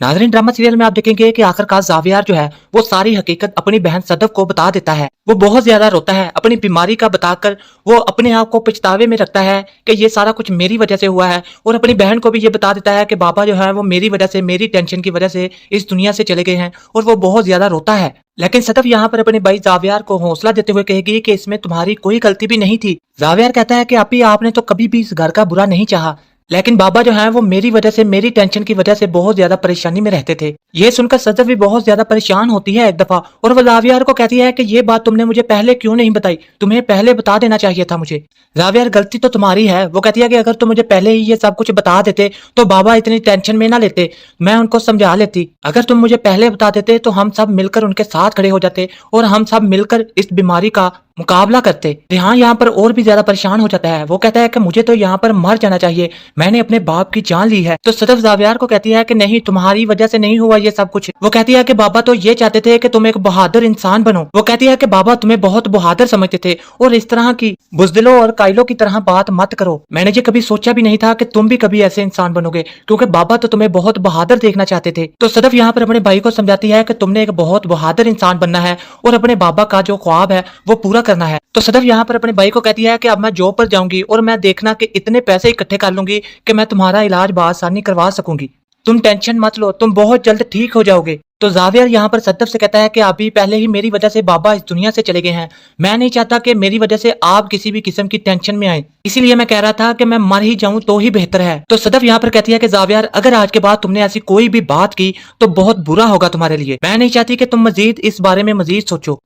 नाजरीन, drama serial में आप देखेंगे कि आखिरकार जावियार जो है वो सारी हकीकत अपनी बहन सदफ को बता देता है। वो बहुत ज्यादा रोता है, अपनी बीमारी का बताकर वो अपने आप को पछतावे में रखता है कि ये सारा कुछ मेरी वजह से हुआ है, और अपनी बहन को भी ये बता देता है कि बाबा जो है वो मेरी वजह से, मेरी टेंशन की वजह से इस दुनिया से चले गए हैं, और वो बहुत ज्यादा रोता है। लेकिन सदफ यहाँ पर अपने भाई जावियार को हौसला देते हुए कहेगी कि इसमें तुम्हारी कोई गलती भी नहीं थी। जावियार कहता है कि आपी, आपने तो कभी भी इस घर का बुरा नहीं चाहा, लेकिन बाबा जो है वो मेरी वजह से, मेरी टेंशन की वजह से बहुत ज्यादा परेशानी में रहते थे। ये सुनकर सदफ भी बहुत ज्यादा परेशान होती है एक दफा, और वो जावियार को कहती है कि ये बात तुमने मुझे पहले क्यों नहीं बताई, तुम्हें पहले बता देना चाहिए था मुझे। जावियार, गलती तो तुम्हारी है। वो कहती है कि अगर तुम मुझे पहले ही ये सब कुछ बता देते तो बाबा इतनी टेंशन में ना लेते, मैं उनको समझा लेती। अगर तुम मुझे पहले बता देते तो हम सब मिलकर उनके साथ खड़े हो जाते और हम सब मिलकर इस बीमारी का मुकाबला करते। रिहान यहाँ पर और भी ज्यादा परेशान हो जाता है। वो कहता है कि मुझे तो यहाँ पर मर जाना चाहिए, मैंने अपने बाप की जान ली है। तो सदफ जावियार को कहती है कि नहीं, तुम्हारी वजह से नहीं हुआ ये सब कुछ। वो कहती है कि बाबा तो ये चाहते थे कि तुम एक बहादुर इंसान बनो। वो कहती है कि बाबा तुम्हें बहुत बहादुर समझते थे, और इस तरह की बुजदिलों और कायलों की तरह बात मत करो। मैंने ये कभी सोचा भी नहीं था कि तुम भी कभी ऐसे इंसान बनोगे, क्योंकि बाबा तो तुम्हें बहुत बहादुर देखना चाहते थे। तो सदफ यहाँ पर अपने भाई को समझाती है कि तुमने एक बहुत बहादुर इंसान बनना है और अपने बाबा का जो ख्वाब है वो पूरा करना है। तो सदफ यहाँ पर अपने भाई को कहती है कि अब मैं जॉब पर जाऊंगी और मैं देखना कि इतने पैसे इकट्ठे कर लूंगी कि मैं तुम्हारा इलाज बआसानी करवा सकूंगी। तुम टेंशन मत लो, तुम बहुत जल्द ठीक हो जाओगे। तो जावियर यहाँ पर सदफ से कहता है कि अभी पहले ही मेरी वजह से बाबा इस दुनिया से चले गए हैं, मैं नहीं चाहता कि मेरी वजह से आप किसी भी किस्म की टेंशन में आए, इसीलिए मैं कह रहा था कि मैं मर ही जाऊं तो ही बेहतर है। तो सदफ यहाँ पर कहती है कि जावियर, अगर आज के बाद तुमने ऐसी कोई भी बात की तो बहुत बुरा होगा तुम्हारे लिए। मैं नहीं चाहती कि तुम मजीद इस बारे में मजीद सोचो।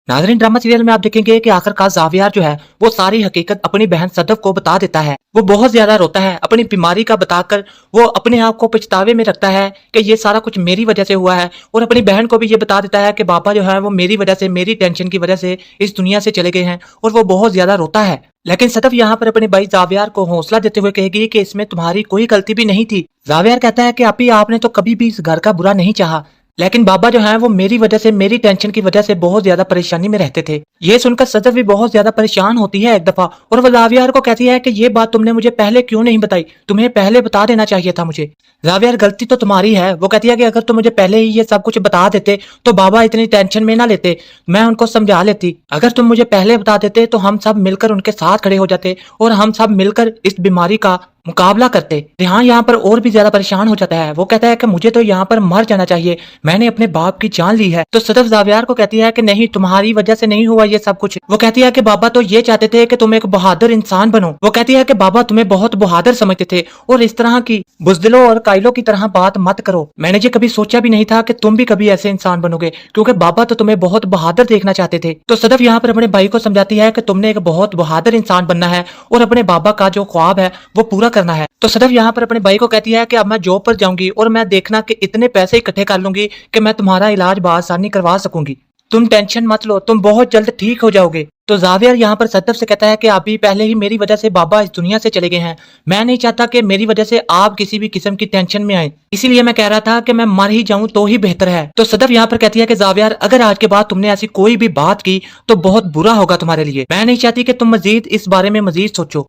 नाजरीन, ड्रामा सीरियल में आप देखेंगे कि आखिरकार जावियार जो है वो सारी हकीकत अपनी बहन सदफ को बता देता है। वो बहुत ज्यादा रोता है, अपनी बीमारी का बताकर वो अपने आप को पछतावे में रखता है कि ये सारा कुछ मेरी वजह से हुआ है, और अपनी बहन को भी ये बता देता है कि बाबा जो है वो मेरी वजह से, मेरी टेंशन की वजह से इस दुनिया से चले गए हैं, और वो बहुत ज्यादा रोता है। लेकिन सदफ यहाँ पर अपने भाई जावियार को हौसला देते हुए कहेगी कि इसमें तुम्हारी कोई गलती भी नहीं थी। जावियार कहता है कि आपी, आपने तो कभी भी इस घर का बुरा नहीं चाहा, लेकिन बाबा जो है वो मेरी वजह से, मेरी टेंशन की वजह से बहुत ज्यादा परेशानी में रहते थे। ये सुनकर सदफ भी बहुत ज्यादा परेशान होती है एक दफा, और वो जावियार को कहती है कि ये बात तुमने मुझे पहले क्यों नहीं बताई, तुम्हें पहले बता देना चाहिए था मुझे। जावियार, गलती तो तुम्हारी है। वो कहती है कि अगर तुम मुझे पहले ही ये सब कुछ बता देते तो बाबा इतनी टेंशन में ना लेते, मैं उनको समझा लेती। अगर तुम मुझे पहले बता देते तो हम सब मिलकर उनके साथ खड़े हो जाते और हम सब मिलकर इस बीमारी का मुकाबला करते। रिहान यहाँ पर और भी ज्यादा परेशान हो जाता है। वो कहता है कि मुझे तो यहाँ पर मर जाना चाहिए, मैंने अपने बाप की जान ली है। तो सदफ जावियार को कहती है कि नहीं, तुम्हारी वजह से नहीं हुआ ये सब कुछ। वो कहती है कि बाबा तो ये चाहते थे कि तुम एक बहादुर इंसान बनो। वो कहती है कि बाबा तुम्हें बहुत बहादुर समझते थे, और इस तरह की बुजदिलों और कायलों की तरह बात मत करो। मैंने ये कभी सोचा भी नहीं था कि तुम भी कभी ऐसे इंसान बनोगे, क्योंकि बाबा तो तुम्हें बहुत बहादुर देखना चाहते थे। तो सदफ यहाँ पर अपने भाई को समझाती है कि तुमने एक बहुत बहादुर इंसान बनना है और अपने बाबा का जो ख्वाब है वो पूरा करना है। तो सदफ यहाँ पर अपने भाई को कहती है कि अब मैं जॉब पर जाऊंगी और मैं देखना कि इतने पैसे इकट्ठे कर लूंगी कि मैं तुम्हारा इलाज बआसानी करवा सकूंगी। तुम टेंशन मत लो, तुम बहुत जल्द ठीक हो जाओगे। तो जावियर यहाँ पर सदफ से कहता है कि अभी पहले ही मेरी वजह से बाबा इस दुनिया से चले गए हैं, मैं नहीं चाहता कि मेरी वजह से आप किसी भी किस्म की टेंशन में आए, इसीलिए मैं कह रहा था कि मैं मर ही जाऊं तो ही बेहतर है। तो सदफ यहाँ पर कहती है कि जावियर, अगर आज के बाद तुमने ऐसी कोई भी बात की तो बहुत बुरा होगा तुम्हारे लिए। मैं नहीं चाहती कि तुम मजीद इस बारे में मजीद सोचो।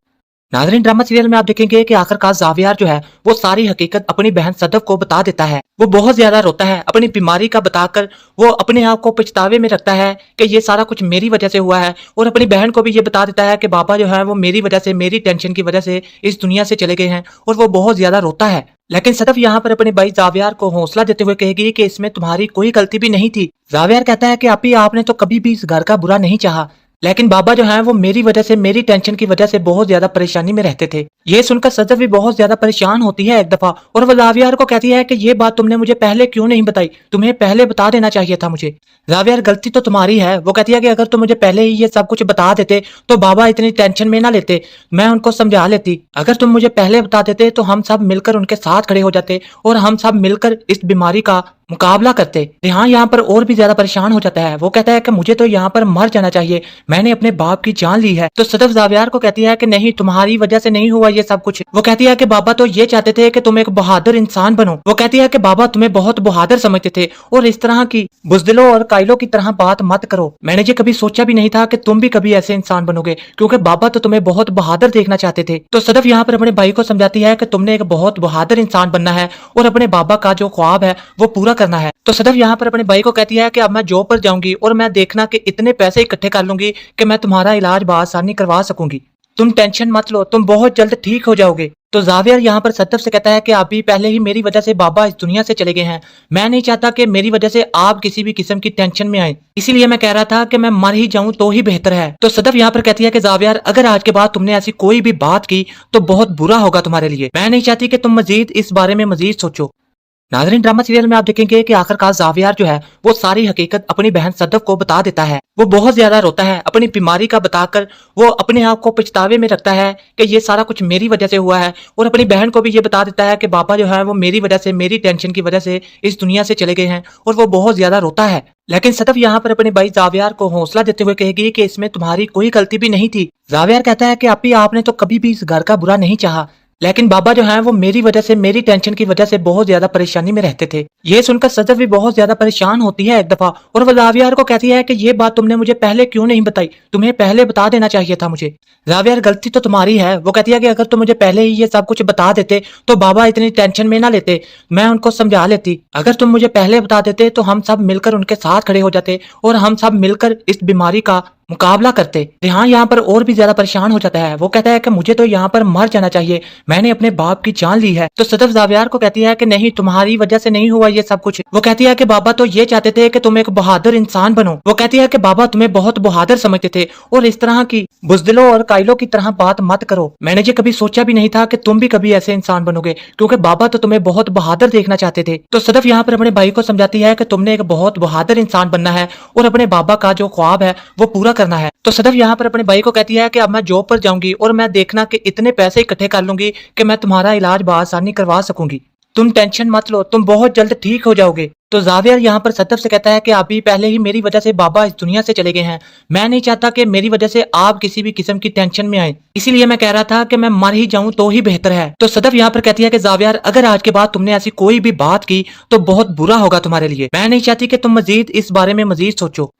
नाजरीन, ड्रामा सीरियल में आप देखेंगे कि आखिरकार जावियार जो है वो सारी हकीकत अपनी बहन सदफ को बता देता है। वो बहुत ज्यादा रोता है, अपनी बीमारी का बताकर वो अपने आप को पछतावे में रखता है कि ये सारा कुछ मेरी वजह से हुआ है, और अपनी बहन को भी ये बता देता है कि बाबा जो है वो मेरी वजह से, मेरी टेंशन की वजह से इस दुनिया से चले गए हैं, और वो बहुत ज्यादा रोता है। लेकिन सदफ यहाँ पर अपने भाई जावियार को हौसला देते हुए कहेगी कि इसमें तुम्हारी कोई गलती भी नहीं थी। जावियार कहता है कि आपी, आपने तो कभी भी इस घर का बुरा नहीं चाहा, लेकिन बाबा जो है वो मेरी वजह से, मेरी टेंशन की वजह से बहुत ज्यादा परेशानी में रहते थे। ये सुनकर सदफ भी बहुत ज्यादा परेशान होती है एक दफा, और वो जावियार को कहती है कि ये बात तुमने मुझे पहले क्यों नहीं बताई, तुम्हें पहले बता देना चाहिए था मुझे। जावियार, गलती तो तुम्हारी है। वो कहती है कि अगर तुम मुझे पहले ही ये सब कुछ बता देते तो बाबा इतनी टेंशन में ना लेते, मैं उनको समझा लेती। अगर तुम मुझे पहले बता देते तो हम सब मिलकर उनके साथ खड़े हो जाते और हम सब मिलकर इस बीमारी का मुकाबला करते। रिहान यहाँ पर और भी ज्यादा परेशान हो जाता है। वो कहता है कि मुझे तो यहाँ पर मर जाना चाहिए, मैंने अपने बाप की जान ली है। तो सदफ जावियार को कहती है कि नहीं, तुम्हारी वजह से नहीं हुआ ये सब कुछ। वो कहती है कि बाबा तो ये चाहते थे कि तुम एक बहादुर इंसान बनो। वो कहती है कि बाबा तुम्हें बहुत बहादुर समझते थे और इस तरह की बुज़दिलों और कायलों की तरह बात मत करो। मैंने ये कभी सोचा भी नहीं था कि तुम भी कभी ऐसे इंसान बनोगे, क्योंकि बाबा तो तुम्हें बहुत बहादुर देखना चाहते थे। तो सदफ यहाँ पर अपने भाई को समझाती है कि तुमने एक बहुत बहादुर इंसान बनना है और अपने बाबा का जो ख्वाब है वो पूरा करना है। तो सदफ यहाँ पर अपने भाई को कहती है कि अब मैं जॉब पर जाऊंगी और मैं देखना कि इतने पैसे इकट्ठे कर लूंगी कि मैं तुम्हारा इलाज बआसानी करवा सकूंगी। तुम टेंशन मत लो, तुम बहुत जल्द ठीक हो जाओगे। तो जावियर यहाँ पर सदफ से कहता है कि अभी पहले ही मेरी वजह से बाबा इस दुनिया से चले गए हैं। मैं नहीं चाहता कि मेरी वजह से आप किसी भी किस्म की टेंशन में आए, इसीलिए मैं कह रहा था कि मैं मर ही जाऊं तो ही बेहतर है। तो सदफ यहाँ पर कहती है कि जावियर अगर आज के बाद तुमने ऐसी कोई भी बात की तो बहुत बुरा होगा तुम्हारे लिए। मैं नहीं चाहती कि तुम मजीद इस बारे में मजीद सोचो। नाज़रीन, ड्रामा सीरियल में आप देखेंगे कि आखिरकार जावियार जो है वो सारी हकीकत अपनी बहन सदफ को बता देता है। वो बहुत ज्यादा रोता है, अपनी बीमारी का बताकर वो अपने आप को पछतावे में रखता है कि ये सारा कुछ मेरी वजह से हुआ है, और अपनी बहन को भी ये बता देता है कि बाबा जो है वो मेरी वजह से, मेरी टेंशन की वजह से इस दुनिया से चले गए हैं, और वो बहुत ज्यादा रोता है। लेकिन सदफ यहाँ पर अपने भाई जावियार को हौसला देते हुए कहेगी कि इसमें तुम्हारी कोई गलती भी नहीं थी। जावियार कहता है कि आपी आपने तो कभी भी इस घर का बुरा नहीं चाहा, लेकिन बाबा जो है वो मेरी वजह से, मेरी टेंशन की वजह से बहुत ज्यादा परेशानी में रहते थे। ये सुनकर सदफ भी बहुत ज्यादा परेशान होती है एक दफा, और वो जावियार को कहती है कि ये बात तुमने मुझे पहले क्यों नहीं बताई, तुम्हें पहले बता देना चाहिए था मुझे। जावियार, गलती तो तुम्हारी है। वो कहती है कि अगर तुम मुझे पहले ही ये सब कुछ बता देते तो बाबा इतनी टेंशन में ना लेते, मैं उनको समझा लेती। अगर तुम मुझे पहले बता देते तो हम सब मिलकर उनके साथ खड़े हो जाते और हम सब मिलकर इस बीमारी का मुकाबला करते। रेहान यहाँ पर और भी ज्यादा परेशान हो जाता है। वो कहता है कि मुझे तो यहाँ पर मर जाना चाहिए, मैंने अपने बाप की जान ली है। तो सदफ जावियार को कहती है कि नहीं, तुम्हारी वजह से नहीं हुआ ये सब कुछ। वो कहती है कि बाबा तो ये चाहते थे कि तुम एक बहादुर इंसान बनो। वो कहती है कि बाबा तुम्हें बहुत बहादुर समझते थे और इस तरह की बुज़दिलों और कायलों की तरह बात मत करो। मैंने ये कभी सोचा भी नहीं था कि तुम भी कभी ऐसे इंसान बनोगे, क्योंकि बाबा तो तुम्हें बहुत बहादुर देखना चाहते थे। तो सदफ यहाँ पर अपने भाई को समझाती है कि तुमने एक बहुत बहादुर इंसान बनना है और अपने बाबा का जो ख्वाब है वो पूरा करना है। तो सदफ यहाँ पर अपने भाई को कहती है कि अब मैं जॉब पर जाऊंगी और मैं देखना कि इतने पैसे इकट्ठे कर लूंगी कि मैं तुम्हारा इलाज बआसानी करवा सकूंगी। तुम टेंशन मत लो, तुम बहुत जल्द ठीक हो जाओगे। तो जावियर यहाँ पर सदफ से कहता है कि अभी पहले ही मेरी वजह से बाबा इस दुनिया से चले गए हैं। मैं नहीं चाहता कि मेरी वजह से आप किसी भी किस्म की टेंशन में आए, इसीलिए मैं कह रहा था कि मैं मर ही जाऊं तो ही बेहतर है। तो सदफ यहाँ पर कहती है कि जावियर अगर आज के बाद तुमने ऐसी कोई भी बात की तो बहुत बुरा होगा तुम्हारे लिए। मैं नहीं चाहती कि तुम मजीद इस बारे में मजीद सोचो।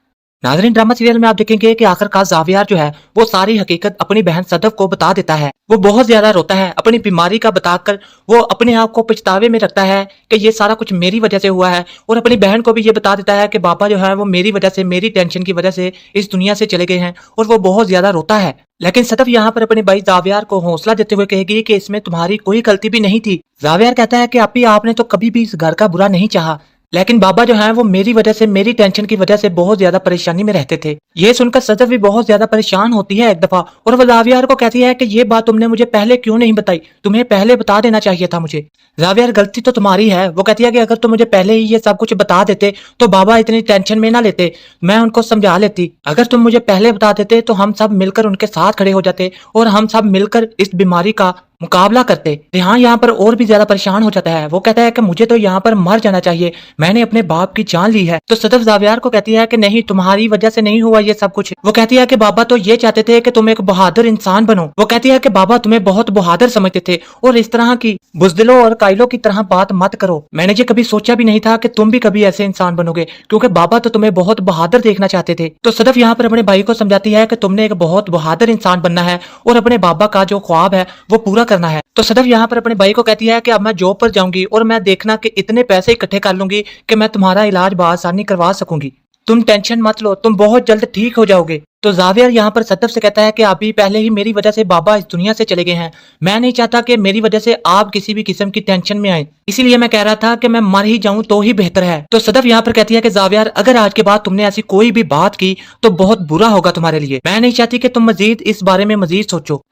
नाज़रीन, ड्रामा सीरियल में आप देखेंगे कि आखिरकार जावियार जो है वो सारी हकीकत अपनी बहन सदफ को बता देता है। वो बहुत ज्यादा रोता है, अपनी बीमारी का बताकर वो अपने आप को पछतावे में रखता है कि ये सारा कुछ मेरी वजह से हुआ है, और अपनी बहन को भी ये बता देता है कि बाबा जो है वो मेरी वजह से, मेरी टेंशन की वजह से इस दुनिया से चले गए हैं, और वो बहुत ज्यादा रोता है। लेकिन सदफ यहाँ पर अपने भाई जावियार को हौसला देते हुए कहेगी कि इसमें तुम्हारी कोई गलती भी नहीं थी। जावियार कहता है कि आपी आपने तो कभी भी इस घर का बुरा नहीं चाहा, लेकिन बाबा जो है वो मेरी वजह से, मेरी टेंशन की वजह से बहुत ज्यादा परेशानी में रहते थे। ये सुनकर सदफ भी बहुत ज्यादा परेशान होती है एक दफा, और वो जावियार को कहती है कि ये बात तुमने मुझे पहले क्यों नहीं बताई, तुम्हें पहले बता देना चाहिए था मुझे। जावियार, गलती तो तुम्हारी है। वो कहती है कि अगर तुम मुझे पहले ही ये सब कुछ बता देते तो बाबा इतनी टेंशन में ना लेते, मैं उनको समझा लेती। अगर तुम मुझे पहले बता देते तो हम सब मिलकर उनके साथ खड़े हो जाते और हम सब मिलकर इस बीमारी का मुकाबला करते। रेहान यहाँ पर और भी ज्यादा परेशान हो जाता है। वो कहता है कि मुझे तो यहाँ पर मर जाना चाहिए, मैंने अपने बाप की जान ली है। तो सदफ जावियार को कहती है कि नहीं, तुम्हारी वजह से नहीं हुआ ये सब कुछ। वो कहती है कि बाबा तो ये चाहते थे कि तुम एक बहादुर इंसान बनो। वो कहती है कि बाबा तुम्हें बहुत बहादुर समझते थे और इस तरह की बुज़दिलों और कायलों की तरह बात मत करो। मैंने ये कभी सोचा भी नहीं था कि तुम भी कभी ऐसे इंसान बनोगे, क्योंकि बाबा तो तुम्हें बहुत बहादुर देखना चाहते थे। तो सदफ यहाँ पर अपने भाई को समझाती है कि तुमने एक बहुत बहादुर इंसान बनना है और अपने बाबा का जो ख्वाब है वो पूरा करना है। तो सदफ यहाँ पर अपने भाई को कहती है कि अब मैं जॉब पर जाऊंगी और मैं देखना कि इतने पैसे इकट्ठे कर लूंगी कि मैं तुम्हारा इलाज बआसानी करवा सकूंगी। तुम टेंशन मत लो, तुम बहुत जल्द ठीक हो जाओगे। तो जावियर यहाँ पर सदफ से कहता है कि अभी पहले ही मेरी वजह से बाबा इस दुनिया से चले गए हैं। मैं नहीं चाहता कि मेरी वजह से आप किसी भी किस्म की टेंशन में आए, इसीलिए मैं कह रहा था कि मैं मर ही जाऊं तो ही बेहतर है। तो सदफ यहाँ पर कहती है कि जावियर अगर आज के बाद तुमने ऐसी कोई भी बात की तो बहुत बुरा होगा तुम्हारे लिए। मैं नहीं चाहती कि तुम मजीद इस बारे में मजीद सोचो।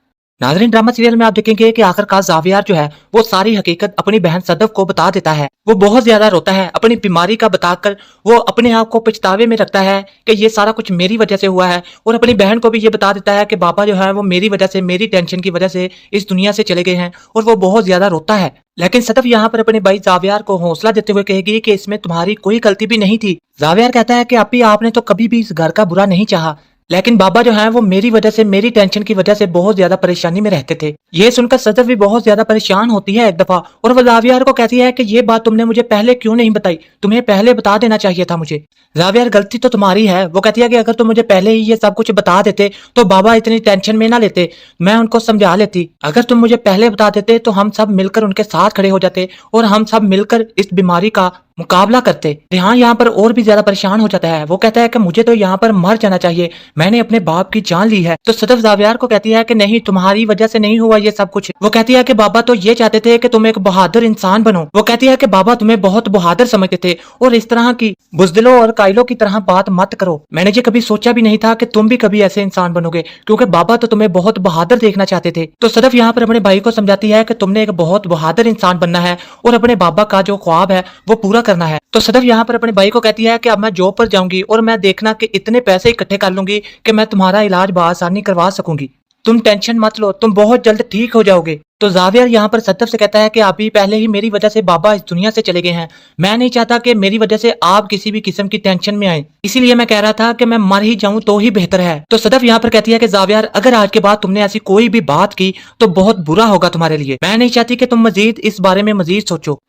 नाज़रीन, ड्रामा सीरियल में आप देखेंगे कि आखिरकार जावियार जो है वो सारी हकीकत अपनी बहन सदफ को बता देता है। वो बहुत ज्यादा रोता है, अपनी बीमारी का बताकर वो अपने आप को पछतावे में रखता है कि ये सारा कुछ मेरी वजह से हुआ है, और अपनी बहन को भी ये बता देता है कि बाबा जो है वो मेरी वजह से, मेरी टेंशन की वजह से इस दुनिया से चले गए हैं, और वो बहुत ज्यादा रोता है। लेकिन सदफ यहाँ पर अपने भाई जावियार को हौसला देते हुए कहेगी कि इसमें तुम्हारी कोई गलती भी नहीं थी। जावियार कहता है कि आपी आपने तो कभी भी इस घर का बुरा नहीं चाहा, लेकिन बाबा जो है वो मेरी वजह से, मेरी टेंशन की वजह से बहुत ज्यादा परेशानी में रहते थे। ये सुनकर सदफ भी बहुत ज्यादा परेशान होती है एक दफा, और वो जावियर को कहती है कि ये बात तुमने मुझे पहले क्यों नहीं बताई, तुम्हें पहले बता देना चाहिए था मुझे। जावियर गलती तो तुम्हारी है। वो कहती है कि अगर तुम मुझे पहले ही ये सब कुछ बता देते तो बाबा इतनी टेंशन में ना लेते, मैं उनको समझा लेती। अगर तुम मुझे पहले बता देते तो हम सब मिलकर उनके साथ खड़े हो जाते और हम सब मिलकर इस बीमारी का मुकाबला करते। रेहान यहाँ पर और भी ज्यादा परेशान हो जाता है। वो कहता है कि मुझे तो यहाँ पर मर जाना चाहिए, मैंने अपने बाप की जान ली है। तो सदफ जावियार को कहती है कि नहीं, तुम्हारी वजह से नहीं हुआ ये सब कुछ। वो कहती है कि बाबा तो ये चाहते थे कि तुम एक बहादुर इंसान बनो। वो कहती है कि बाबा तुम्हें बहुत बहादुर समझते थे और इस तरह की बुजदिलों और कायलों की तरह बात मत करो। मैंने ये कभी सोचा भी नहीं था कि तुम भी कभी ऐसे इंसान बनोगे, क्योंकि बाबा तो तुम्हें बहुत बहादुर देखना चाहते थे। तो सदफ यहाँ पर अपने भाई को समझाती है कि तुमने एक बहुत बहादुर इंसान बनना है और अपने बाबा का जो ख्वाब है वो पूरा करना है। तो सदफ यहाँ पर अपने भाई को कहती है कि अब मैं जॉब पर जाऊंगी और मैं देखना कि इतने पैसे इकट्ठे कर लूंगी कि मैं तुम्हारा इलाज बआसानी करवा सकूंगी। तुम टेंशन मत लो, तुम बहुत जल्द ठीक हो जाओगे। तो जावियर यहाँ पर सदफ से कहता है कि अभी पहले ही मेरी वजह से बाबा इस दुनिया से चले गए हैं, मैं नहीं चाहता कि मेरी वजह से आप किसी भी किस्म की टेंशन में आए, इसीलिए मैं कह रहा था कि मैं मर ही जाऊं तो ही बेहतर है। तो सदफ यहाँ पर कहती है कि जावियर, अगर आज के बाद तुमने ऐसी कोई भी बात की तो बहुत बुरा होगा तुम्हारे लिए, मैं नहीं चाहती कि तुम मजीद इस बारे में मजीद सोचो।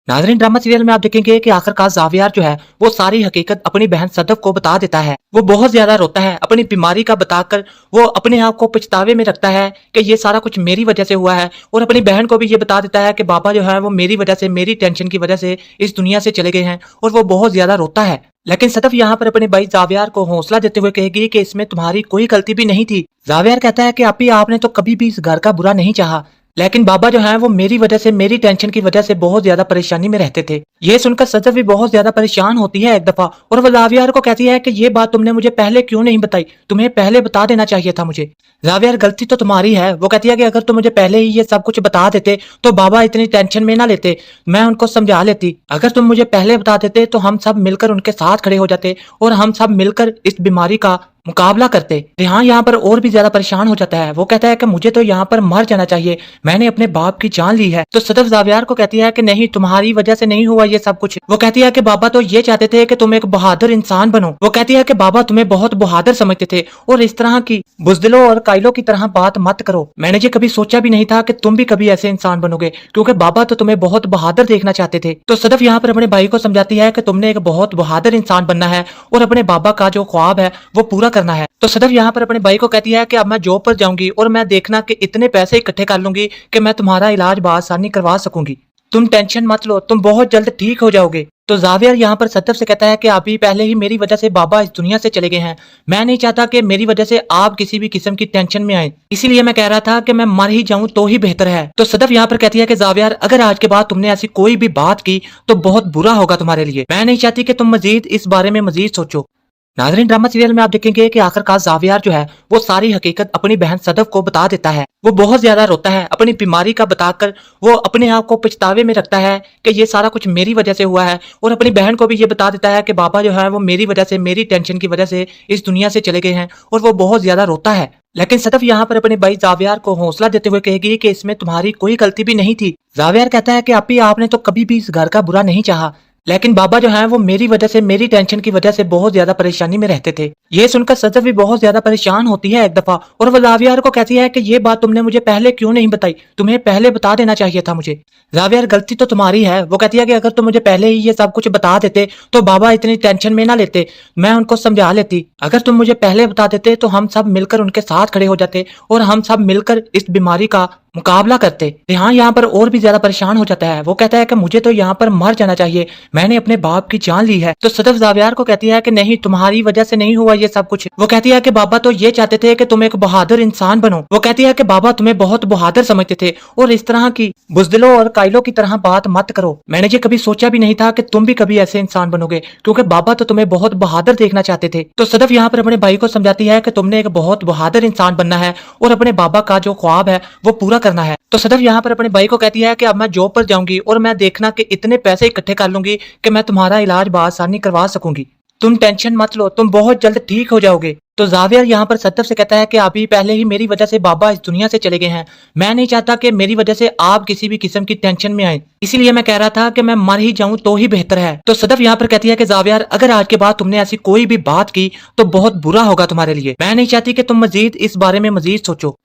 नाज़रीन, ड्रामा सीरियल में आप देखेंगे कि आखिरकार जावियर जो है वो सारी हकीकत अपनी बहन सदफ को बता देता है। वो बहुत ज्यादा रोता है, अपनी बीमारी का बताकर वो अपने आप को पछतावे में रखता है कि ये सारा कुछ मेरी वजह से हुआ है, और अपनी बहन को भी ये बता देता है कि बाबा जो है वो मेरी वजह से, मेरी टेंशन की वजह से इस दुनिया से चले गए हैं, और वो बहुत ज्यादा रोता है। लेकिन सदफ यहाँ पर अपने भाई जावियर को हौसला देते हुए कहेगी कि इसमें तुम्हारी कोई गलती भी नहीं थी। जावियर कहता है कि आपी, आपने तो कभी भी इस घर का बुरा नहीं चाहा, लेकिन बाबा जो है वो मेरी वजह से, मेरी टेंशन की वजह से बहुत ज्यादा परेशानी में रहते थे। ये सुनकर सदफ भी बहुत ज्यादा परेशान होती है एक दफा, और वो जावियर को कहती है कि ये बात तुमने मुझे पहले क्यों नहीं बताई, तुम्हें पहले बता देना चाहिए था मुझे। जावियर गलती तो तुम्हारी है। वो कहती है कि अगर तुम मुझे पहले ही ये सब कुछ बता देते तो बाबा इतनी टेंशन में ना लेते, मैं उनको समझा लेती। अगर तुम मुझे पहले बता देते तो हम सब मिलकर उनके साथ खड़े हो जाते और हम सब मिलकर इस बीमारी का मुकाबला करते। रेहान यहाँ पर और भी ज्यादा परेशान हो जाता है। वो कहता है कि मुझे तो यहाँ पर मर जाना चाहिए, मैंने अपने बाप की जान ली है। तो सदफ जावियर को कहती है कि नहीं, तुम्हारी वजह से नहीं हुआ ये सब कुछ। वो कहती है कि बाबा तो ये चाहते थे कि तुम एक बहादुर इंसान बनो। वो कहती है कि बाबा तुम्हें बहुत बहादुर समझते थे और इस तरह की बुजदिलों और कायलों की तरह बात मत करो। मैंने ये कभी सोचा भी नहीं था कि तुम भी कभी ऐसे इंसान बनोगे, क्योंकि बाबा तो तुम्हें बहुत बहादुर देखना चाहते थे। तो सदफ यहाँ पर अपने भाई को समझाती है कि तुमने एक बहुत बहादुर इंसान बनना है और अपने बाबा का जो ख्वाब है वो पूरा करना है। तो सदफ यहाँ पर अपने भाई को कहती है कि अब मैं जॉब पर जाऊंगी और मैं देखना कि इतने पैसे इकट्ठे कर लूंगी कि मैं तुम्हारा इलाज बआसानी करवा सकूंगी। तुम टेंशन मत लो, तुम बहुत जल्द ठीक हो जाओगे। तो जावियर यहाँ पर सदफ से कहता है कि अभी पहले ही मेरी वजह से बाबा इस दुनिया से चले गए हैं, मैं नहीं चाहता कि मेरी वजह से आप किसी भी किस्म की टेंशन में आए, इसीलिए मैं कह रहा था कि मैं मर ही जाऊं तो ही बेहतर है। तो सदफ यहाँ पर कहती है कि जावियर, अगर आज के बाद तुमने ऐसी कोई भी बात की तो बहुत बुरा होगा तुम्हारे लिए, मैं नहीं चाहती कि तुम मजीद इस बारे में मजीद सोचो। नाज़रीन, ड्रामा सीरियल में आप देखेंगे कि आखिरकार जावियर जो है वो सारी हकीकत अपनी बहन सदफ को बता देता है। वो बहुत ज्यादा रोता है, अपनी बीमारी का बताकर वो अपने आप को पछतावे में रखता है कि ये सारा कुछ मेरी वजह से हुआ है, और अपनी बहन को भी ये बता देता है कि बाबा जो है वो मेरी वजह से, मेरी टेंशन की वजह से इस दुनिया से चले गए हैं, और वो बहुत ज्यादा रोता है। लेकिन सदफ यहाँ पर अपने भाई जावियर को हौसला देते हुए कहेगी कि इसमें तुम्हारी कोई गलती भी नहीं थी। जावियर कहता है कि आपी, आपने तो कभी भी इस घर का बुरा नहीं चाहा, लेकिन बाबा जो है वो मेरी वजह से, मेरी टेंशन की वजह से बहुत ज्यादा परेशानी में रहते थे। ये सुनकर सदफ भी बहुत ज्यादा परेशान होती है एक दफा, और वो जावियर को कहती है कि ये बात तुमने मुझे पहले क्यों नहीं बताई, तुम्हें पहले बता देना चाहिए था मुझे। जावियर गलती तो तुम्हारी है। वो कहती है कि अगर तुम मुझे पहले ही ये सब कुछ बता देते तो बाबा इतनी टेंशन में ना लेते, मैं उनको समझा लेती। अगर तुम मुझे पहले बता देते तो हम सब मिलकर उनके साथ खड़े हो जाते और हम सब मिलकर इस बीमारी का मुकाबला करते। रेहान यहाँ पर और भी ज्यादा परेशान हो जाता है। वो कहता है कि मुझे तो यहाँ पर मर जाना चाहिए, मैंने अपने बाप की जान ली है। तो सदफ जावियर को कहती है कि नहीं, तुम्हारी वजह से नहीं हुआ ये सब कुछ। वो कहती है कि बाबा तो ये चाहते थे कि तुम एक बहादुर इंसान बनो। वो कहती है कि बाबा तुम्हें बहुत बहादुर समझते थे और इस तरह की बुजदिलों और कायलों की तरह बात मत करो। मैंने ये कभी सोचा भी नहीं था कि तुम भी कभी ऐसे इंसान बनोगे, क्योंकि बाबा तो तुम्हें बहुत बहादुर देखना चाहते थे। तो सदफ यहाँ पर अपने भाई को समझाती है कि तुमने एक बहुत बहादुर इंसान बनना है और अपने बाबा का जो ख्वाब है वो पूरा करना है। तो सदफ यहाँ पर अपने भाई को कहती है कि अब मैं जॉब पर जाऊंगी और मैं देखना कि इतने पैसे इकट्ठे कर लूंगी कि मैं तुम्हारा इलाज बआसानी करवा सकूंगी। तुम टेंशन मत लो, तुम बहुत जल्द ठीक हो जाओगे। तो जावियर यहाँ पर सदफ से कहता है कि अभी पहले ही मेरी वजह से बाबा इस दुनिया से चले गए हैं। मैं नहीं चाहता कि मेरी वजह से आप किसी भी किस्म की टेंशन में आए, इसीलिए मैं कह रहा था कि मैं मर ही जाऊं तो ही बेहतर है। तो सदफ यहाँ पर कहती है कि जावियर, अगर आज के बाद तुमने ऐसी कोई भी बात की तो बहुत बुरा होगा तुम्हारे लिए। मैं नहीं चाहती कि तुम मजीद इस बारे में मजीद सोचो।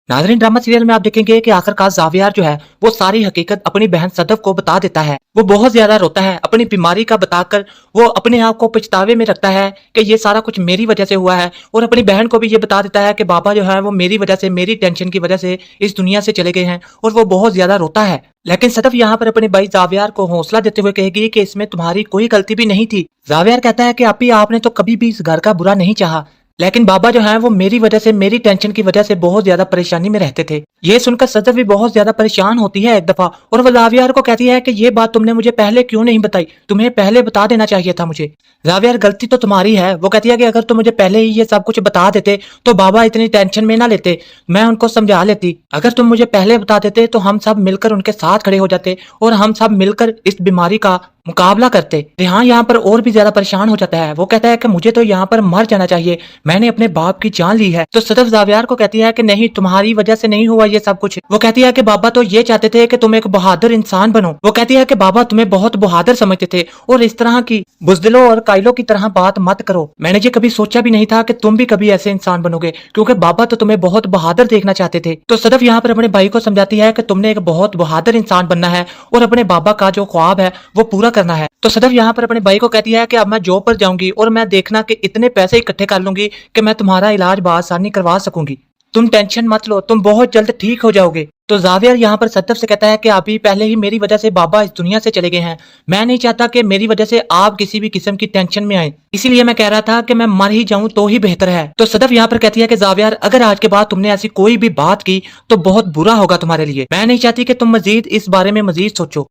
नाज़रीन, ड्रामा सीरियल में आप देखेंगे कि आखिरकार जावियार जो है वो सारी हकीकत अपनी बहन सदफ को बता देता है। वो बहुत ज्यादा रोता है, अपनी बीमारी का बताकर वो अपने आप को पछतावे में रखता है कि ये सारा कुछ मेरी वजह से हुआ है, और अपनी बहन को भी ये बता देता है कि बाबा जो है वो मेरी वजह से, मेरी टेंशन की वजह से इस दुनिया से चले गए हैं, और वो बहुत ज्यादा रोता है। लेकिन सदफ यहाँ पर अपने भाई जावियार को हौसला देते हुए कहेगी कि इसमें तुम्हारी कोई गलती भी नहीं थी। जावियार कहता है कि आपी, आपने तो कभी भी इस घर का बुरा नहीं चाहा, लेकिन बाबा जो है वो मेरी वजह से, मेरी टेंशन की वजह से बहुत ज्यादा परेशानी में रहते थे। ये सुनकर सदफ भी बहुत ज्यादा परेशान होती है एक दफा, और वो जावियार को कहती है कि ये बात तुमने मुझे पहले क्यों नहीं बताई, तुम्हें पहले बता देना चाहिए था मुझे। जावियार, गलती तो तुम्हारी है। वो कहती है कि अगर तुम मुझे पहले ही ये सब कुछ बता देते तो बाबा इतनी टेंशन में ना लेते, मैं उनको समझा लेती। अगर तुम मुझे पहले बता देते तो हम सब मिलकर उनके साथ खड़े हो जाते और हम सब मिलकर इस बीमारी का मुकाबला करते। रेहान यहाँ पर और भी ज्यादा परेशान हो जाता है। वो कहता है कि मुझे तो यहाँ पर मर जाना चाहिए, मैंने अपने बाप की जान ली है। तो सदफ जावियार को कहती है कि नहीं, तुम्हारी वजह से नहीं हुआ ये सब कुछ। वो कहती है कि बाबा तो ये चाहते थे कि तुम एक बहादुर इंसान बनो। वो कहती है कि बाबा तुम्हें बहुत बहादुर समझते थे, और इस तरह की बुज़दिलों और कायलों की तरह बात मत करो। मैंने ये कभी सोचा भी नहीं था कि तुम भी कभी ऐसे इंसान बनोगे, क्योंकि बाबा तो तुम्हें बहुत बहादुर देखना चाहते थे। तो सदफ यहाँ पर अपने भाई को समझाती है कि तुमने एक बहुत बहादुर इंसान बनना है और अपने बाबा का जो ख्वाब है वो पूरा करना है। तो सदफ यहाँ पर अपने भाई को कहती है कि अब मैं जॉब पर जाऊंगी और मैं देखना कि इतने पैसे इकट्ठे कर लूंगी कि मैं तुम्हारा इलाज बआसानी करवा सकूंगी। तुम टेंशन मत लो, तुम बहुत जल्द ठीक हो जाओगे। तो जावियर यहाँ पर सदफ से कहता है कि अभी पहले ही मेरी वजह से बाबा इस दुनिया से चले गए हैं। मैं नहीं चाहता कि मेरी वजह से आप किसी भी किस्म की टेंशन में आए, इसीलिए मैं कह रहा था कि मैं मर ही जाऊं तो ही बेहतर है। तो सदफ यहाँ पर कहती है कि जावियर, अगर आज के बाद तुमने ऐसी कोई भी बात की तो बहुत बुरा होगा तुम्हारे लिए। मैं नहीं चाहती कि तुम मजीद इस बारे में मजीद सोचो।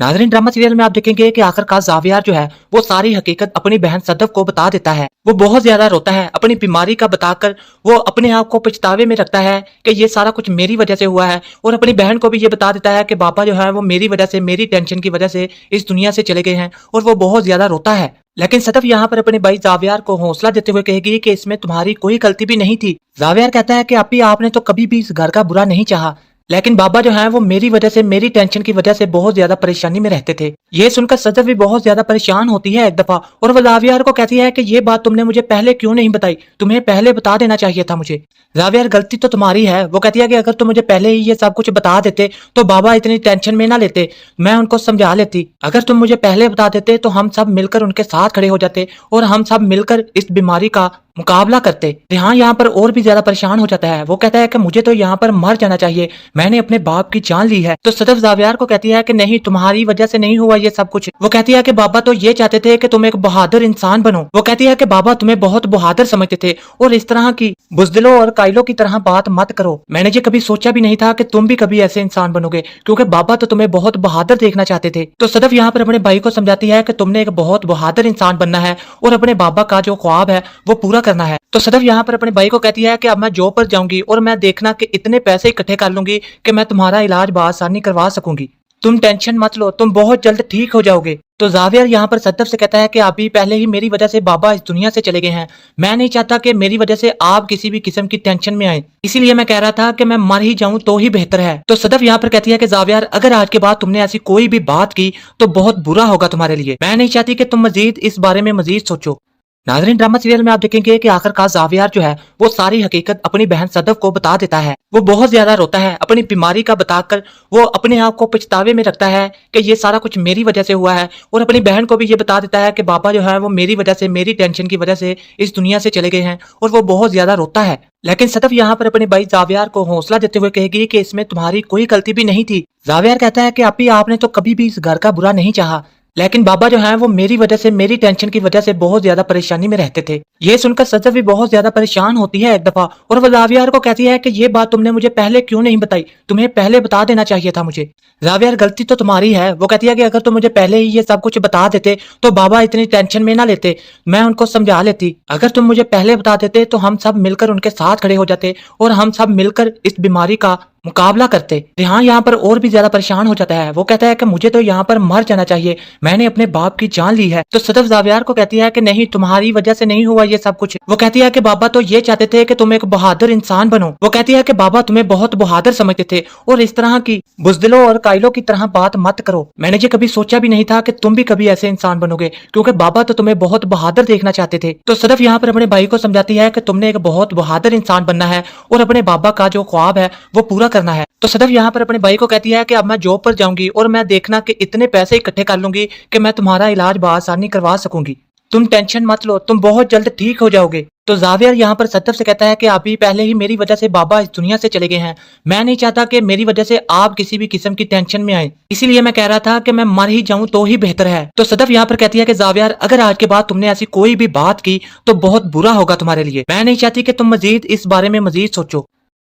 नाज़रीन, ड्रामा सीरियल में आप देखेंगे कि आखिरकार जावियार जो है वो सारी हकीकत अपनी बहन सदफ को बता देता है। वो बहुत ज्यादा रोता है, अपनी बीमारी का बताकर वो अपने आप को पछतावे में रखता है कि ये सारा कुछ मेरी वजह से हुआ है, और अपनी बहन को भी ये बता देता है कि बाबा जो है वो मेरी वजह से, मेरी टेंशन की वजह से इस दुनिया से चले गए हैं, और वो बहुत ज्यादा रोता है। लेकिन सदफ यहाँ पर अपने भाई जावियार को हौसला देते हुए कहेगी कि इसमें तुम्हारी कोई गलती भी नहीं थी। जावियार कहता है कि आपी, आपने तो कभी भी इस घर का बुरा नहीं चाहा, लेकिन बाबा जो है वो मेरी वजह से, मेरी टेंशन की वजह से बहुत ज्यादा परेशानी में रहते थे। ये सुनकर सदफ भी बहुत ज्यादा परेशान होती है एक दफा, और वो जावियार को कहती है कि ये बात तुमने मुझे पहले क्यों नहीं बताई, तुम्हें पहले बता देना चाहिए था मुझे। जावियार, गलती तो तुम्हारी है। वो कहती है कि अगर तुम मुझे पहले ही ये सब कुछ बता देते तो बाबा इतनी टेंशन में ना लेते, मैं उनको समझा लेती। अगर तुम मुझे पहले बता देते तो हम सब मिलकर उनके साथ खड़े हो जाते और हम सब मिलकर इस बीमारी का मुकाबला करते। रेहान यहाँ पर और भी ज्यादा परेशान हो जाता है। वो कहता है कि मुझे तो यहाँ पर मर जाना चाहिए, मैंने अपने बाप की जान ली है। तो सदफ जावियार को कहती है कि नहीं, तुम्हारी वजह से नहीं हुआ ये सब कुछ। वो कहती है कि बाबा तो ये चाहते थे कि तुम एक बहादुर इंसान बनो। वो कहती है कि बाबा तुम्हें बहुत बहादुर समझते थे, और इस तरह की बुज़दिलों और कायलों की तरह बात मत करो। मैंने ये कभी सोचा भी नहीं था कि तुम भी कभी ऐसे इंसान बनोगे, क्योंकि बाबा तो तुम्हें बहुत बहादुर देखना चाहते थे। तो सदफ यहाँ पर अपने भाई को समझाती है कि तुमने एक बहुत बहादुर इंसान बनना है और अपने बाबा का जो ख्वाब है वो पूरा करना है। तो सदफ यहाँ पर अपने भाई को कहती है कि अब मैं जॉब पर जाऊंगी और मैं देखना कि इतने पैसे इकट्ठे कर लूंगी कि मैं तुम्हारा इलाज बआसानी करवा सकूंगी। तुम टेंशन मत लो, तुम बहुत जल्द ठीक हो जाओगे। तो जावियर यहाँ पर सदफ से कहता है कि अभी पहले ही मेरी वजह से बाबा इस दुनिया से चले गए हैं। मैं नहीं चाहता कि मेरी वजह से आप किसी भी किस्म की टेंशन में आए, इसीलिए मैं कह रहा था कि मैं मर ही जाऊं तो ही बेहतर है। तो सदफ यहाँ पर कहती है कि जावियर, अगर आज के बाद तुमने ऐसी कोई भी बात की तो बहुत बुरा होगा तुम्हारे लिए। मैं नहीं चाहती कि तुम मजीद इस बारे में मजीद सोचो। नाज़रीन, ड्रामा सीरियल में आप देखेंगे कि आखिरकार जावियार जो है वो सारी हकीकत अपनी बहन सदफ को बता देता है। वो बहुत ज्यादा रोता है, अपनी बीमारी का बताकर वो अपने आप को पछतावे में रखता है कि ये सारा कुछ मेरी वजह से हुआ है, और अपनी बहन को भी ये बता देता है कि बाबा जो है वो मेरी वजह से, मेरी टेंशन की वजह से इस दुनिया से चले गए हैं, और वो बहुत ज्यादा रोता है। लेकिन सदफ यहाँ पर अपने भाई जावियार को हौसला देते हुए कहेगी कि इसमें तुम्हारी कोई गलती भी नहीं थी। जावियार कहता है कि आपी, आपने तो कभी भी इस घर का बुरा नहीं चाहा, लेकिन बाबा जो है वो मेरी वजह से, मेरी टेंशन की वजह से बहुत ज्यादा परेशानी में रहते थे। ये सुनकर सदफ भी बहुत ज्यादा परेशान होती है एक दफा, और वो जावियार को कहती है कि ये बात तुमने मुझे पहले क्यों नहीं बताई, तुम्हें पहले बता देना चाहिए था मुझे। जावियार, गलती तो तुम्हारी है। वो कहती है कि अगर तुम मुझे पहले ही ये सब कुछ बता देते तो बाबा इतनी टेंशन में ना लेते, मैं उनको समझा लेती। अगर तुम मुझे पहले बता देते तो हम सब मिलकर उनके साथ खड़े हो जाते और हम सब मिलकर इस बीमारी का मुकाबला करते। रिहान यहाँ पर और भी ज्यादा परेशान हो जाता है। वो कहता है कि मुझे तो यहाँ पर मर जाना चाहिए, मैंने अपने बाप की जान ली है। तो सदफ जावियार को कहती है कि नहीं, तुम्हारी वजह से नहीं हुआ ये सब कुछ। वो कहती है कि बाबा तो ये चाहते थे कि तुम एक बहादुर इंसान बनो। वो कहती है कि बाबा तुम्हें बहुत बहादुर समझते थे और इस तरह की बुजदिलों और कायलों की तरह बात मत करो। मैंने ये कभी सोचा भी नहीं था कि तुम भी कभी ऐसे इंसान बनोगे, क्योंकि बाबा तो तुम्हें बहुत बहादुर देखना चाहते थे। तो सदफ यहाँ पर अपने भाई को समझाती है कि तुमने एक बहुत बहादुर इंसान बनना है और अपने बाबा का जो ख्वाब है वो पूरा करना है। तो सदफ यहाँ पर अपने भाई को कहती है कि अब मैं जॉब पर जाऊंगी और मैं देखना कि इतने पैसे इकट्ठे कर लूंगी कि मैं तुम्हारा इलाज बआसानी करवा सकूंगी। तुम टेंशन मत लो, तुम बहुत जल्द ठीक हो जाओगे। तो जावियर यहाँ पर सदफ से कहता है कि अभी पहले ही मेरी वजह से बाबा इस दुनिया से चले गए हैं। मैं नहीं चाहता कि मेरी वजह से आप किसी भी किस्म की टेंशन में आए, इसीलिए मैं कह रहा था कि मैं मर ही जाऊं तो ही बेहतर है। तो सदफ यहाँ पर कहती है कि जावियर, अगर आज के बाद तुमने ऐसी कोई भी बात की तो बहुत बुरा होगा तुम्हारे लिए। मैं नहीं चाहती कि तुम मजीद इस बारे में मजीद सोचो।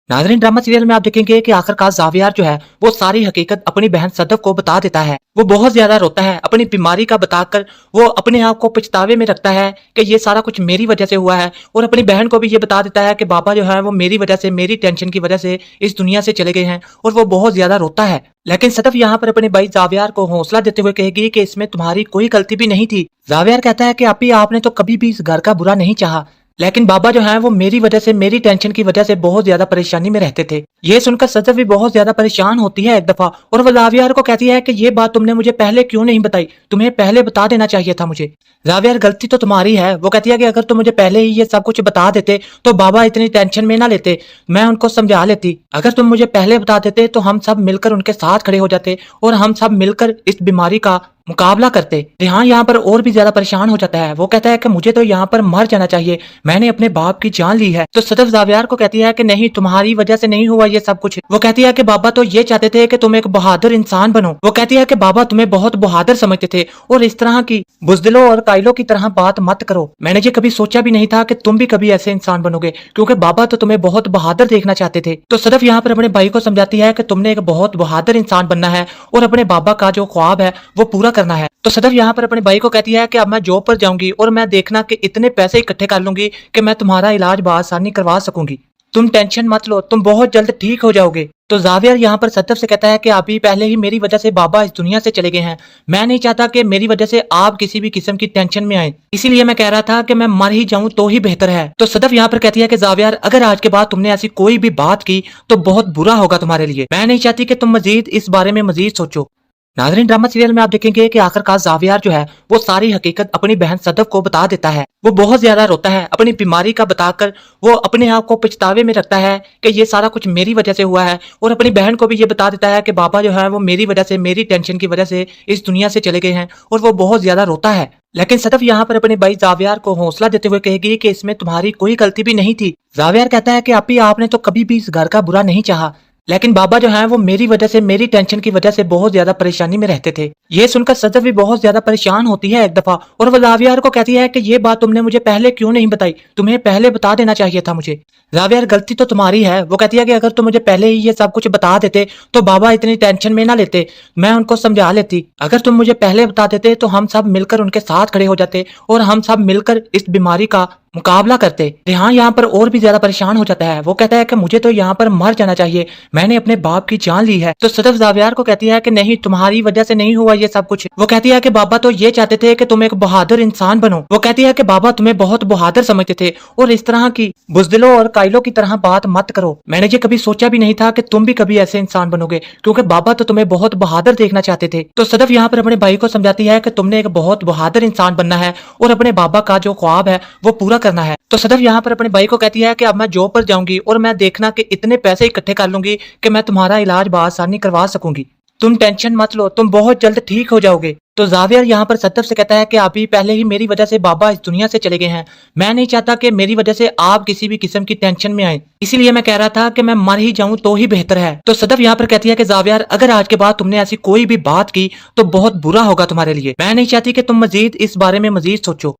नाज़रीन, ड्रामा सीरियल में आप देखेंगे कि आखिरकार जावियार जो है वो सारी हकीकत अपनी बहन सदफ को बता देता है। वो बहुत ज्यादा रोता है, अपनी बीमारी का बताकर वो अपने आप को पछतावे में रखता है कि ये सारा कुछ मेरी वजह से हुआ है, और अपनी बहन को भी ये बता देता है कि बाबा जो है वो मेरी वजह से, मेरी टेंशन की वजह से इस दुनिया से चले गए हैं, और वो बहुत ज्यादा रोता है। लेकिन सदफ यहाँ पर अपने भाई जावियार को हौसला देते हुए कहेगी कि इसमें तुम्हारी कोई गलती भी नहीं थी। जावियार कहता है कि आपी, आपने तो कभी भी इस घर का बुरा नहीं चाहा, लेकिन बाबा जो है वो मेरी वजह से, मेरी टेंशन की वजह से बहुत ज्यादा परेशानी में रहते थे। ये सुनकर सदफ भी बहुत ज्यादा परेशान होती है एक दफा, और वो जावियार को कहती है कि ये बात तुमने मुझे पहले क्यों नहीं बताई, तुम्हें पहले बता देना चाहिए था मुझे। जावियार, गलती तो तुम्हारी है। वो कहती है कि अगर तुम मुझे पहले ही ये सब कुछ बता देते तो बाबा इतनी टेंशन में ना लेते, मैं उनको समझा लेती। अगर तुम मुझे पहले बता देते तो हम सब मिलकर उनके साथ खड़े हो जाते और हम सब मिलकर इस बीमारी का मुकाबला करते। रिहान यहाँ पर और भी ज्यादा परेशान हो जाता है। वो कहता है कि मुझे तो यहाँ पर मर जाना चाहिए, मैंने अपने बाप की जान ली है। तो सदफ जावियार को कहती है कि नहीं, तुम्हारी वजह से नहीं हुआ ये सब कुछ। वो कहती है कि बाबा तो ये चाहते थे कि तुम एक बहादुर इंसान बनो। वो कहती है कि बाबा तुम्हें बहुत बहादुर समझते थे और इस तरह की बुजदिलों और कायलों की तरह बात मत करो। मैंने ये कभी सोचा भी नहीं था कि तुम भी कभी ऐसे इंसान बनोगे, क्योंकि बाबा तो तुम्हें बहुत बहादुर देखना चाहते थे। तो सदफ यहाँ पर अपने भाई को समझाती है कि तुमने एक बहुत बहादुर इंसान बनना है और अपने बाबा का जो ख्वाब है वो पूरा करना है। तो सदफ यहाँ पर अपने भाई को कहती है कि अब मैं जॉब पर जाऊंगी और मैं देखना कि इतने पैसे इकट्ठे कर लूंगी कि मैं तुम्हारा इलाज बआसानी करवा सकूंगी। तुम टेंशन मत लो, तुम बहुत जल्द ठीक हो जाओगे। तो जावियर यहाँ पर सदफ से कहता है कि अभी पहले ही मेरी वजह से बाबा इस दुनिया से चले गए हैं। मैं नहीं चाहता कि मेरी वजह से आप किसी भी किस्म की टेंशन में आए, इसीलिए मैं कह रहा था कि मैं मर ही जाऊं तो ही बेहतर है। तो सदफ यहाँ पर कहती है कि जावियर, अगर आज के बाद तुमने ऐसी कोई भी बात की तो बहुत बुरा होगा तुम्हारे लिए। मैं नहीं चाहती कि तुम मजीद इस बारे में मजीद सोचो। नाज़रीन, ड्रामा सीरियल में आप देखेंगे कि आखिरकार जावियार जो है वो सारी हकीकत अपनी बहन सदफ को बता देता है। वो बहुत ज्यादा रोता है, अपनी बीमारी का बताकर वो अपने आप को पछतावे में रखता है कि ये सारा कुछ मेरी वजह से हुआ है, और अपनी बहन को भी ये बता देता है कि बाबा जो है वो मेरी वजह से, मेरी टेंशन की वजह से इस दुनिया से चले गए हैं, और वो बहुत ज्यादा रोता है। लेकिन सदफ यहाँ पर अपने भाई जावियार को हौसला देते हुए कहेगी कि इसमें तुम्हारी कोई गलती भी नहीं थी। जावियार कहता है कि आपी, आपने तो कभी भी इस घर का बुरा नहीं चाहा, लेकिन बाबा जो है वो मेरी वजह से, मेरी टेंशन की वजह से बहुत ज्यादा परेशानी में रहते थे। ये सुनकर सदफ भी बहुत ज्यादा परेशान होती है एक दफा, और वो जावियार को कहती है कि ये बात तुमने मुझे पहले क्यों नहीं बताई, तुम्हें पहले बता देना चाहिए था मुझे। जावियार, गलती तो तुम्हारी है। वो कहती है कि अगर तुम मुझे पहले ही ये सब कुछ बता देते तो बाबा इतनी टेंशन में ना लेते, मैं उनको समझा लेती। अगर तुम मुझे पहले बता देते तो हम सब मिलकर उनके साथ खड़े हो जाते और हम सब मिलकर इस बीमारी का मुकाबला करते। रिहान यहाँ पर और भी ज्यादा परेशान हो जाता है। वो कहता है कि मुझे तो यहाँ पर मर जाना चाहिए, मैंने अपने बाप की जान ली है। तो सदफ जावियार को कहती है कि नहीं, तुम्हारी वजह से नहीं हुआ ये सब कुछ। वो कहती है कि बाबा तो ये चाहते थे कि तुम एक बहादुर इंसान बनो। वो कहती है कि बाबा तुम्हें बहुत बहादुर समझते थे और इस तरह की बुजदिलों और कायलों की तरह बात मत करो। मैंने ये कभी सोचा भी नहीं था कि तुम भी कभी ऐसे इंसान बनोगे, क्योंकि बाबा तो तुम्हें बहुत बहादुर देखना चाहते थे। तो सदफ यहाँ पर अपने भाई को समझाती है कि तुमने एक बहुत बहादुर इंसान बनना है और अपने बाबा का जो ख्वाब है वो पूरा करना है। तो सदफ यहाँ पर अपने भाई को कहती है कि अब मैं जॉब पर जाऊंगी और मैं देखना कि इतने पैसे इकट्ठे कर लूंगी कि मैं तुम्हारा इलाज बआसानी करवा सकूंगी। तुम टेंशन मत लो, तुम बहुत जल्द ठीक हो जाओगे। तो जावियर यहाँ पर सदफ से कहता है कि अभी पहले ही मेरी वजह से बाबा इस दुनिया से चले गए हैं। मैं नहीं चाहता कि मेरी वजह से आप किसी भी किस्म की टेंशन में आए, इसीलिए मैं कह रहा था कि मैं मर ही जाऊं तो ही बेहतर है। तो सदफ यहाँ पर कहती है कि जावियर, अगर आज के बाद तुमने ऐसी कोई भी बात की तो बहुत बुरा होगा तुम्हारे लिए। मैं नहीं चाहती कि तुम मजीद इस बारे में मजीद सोचो।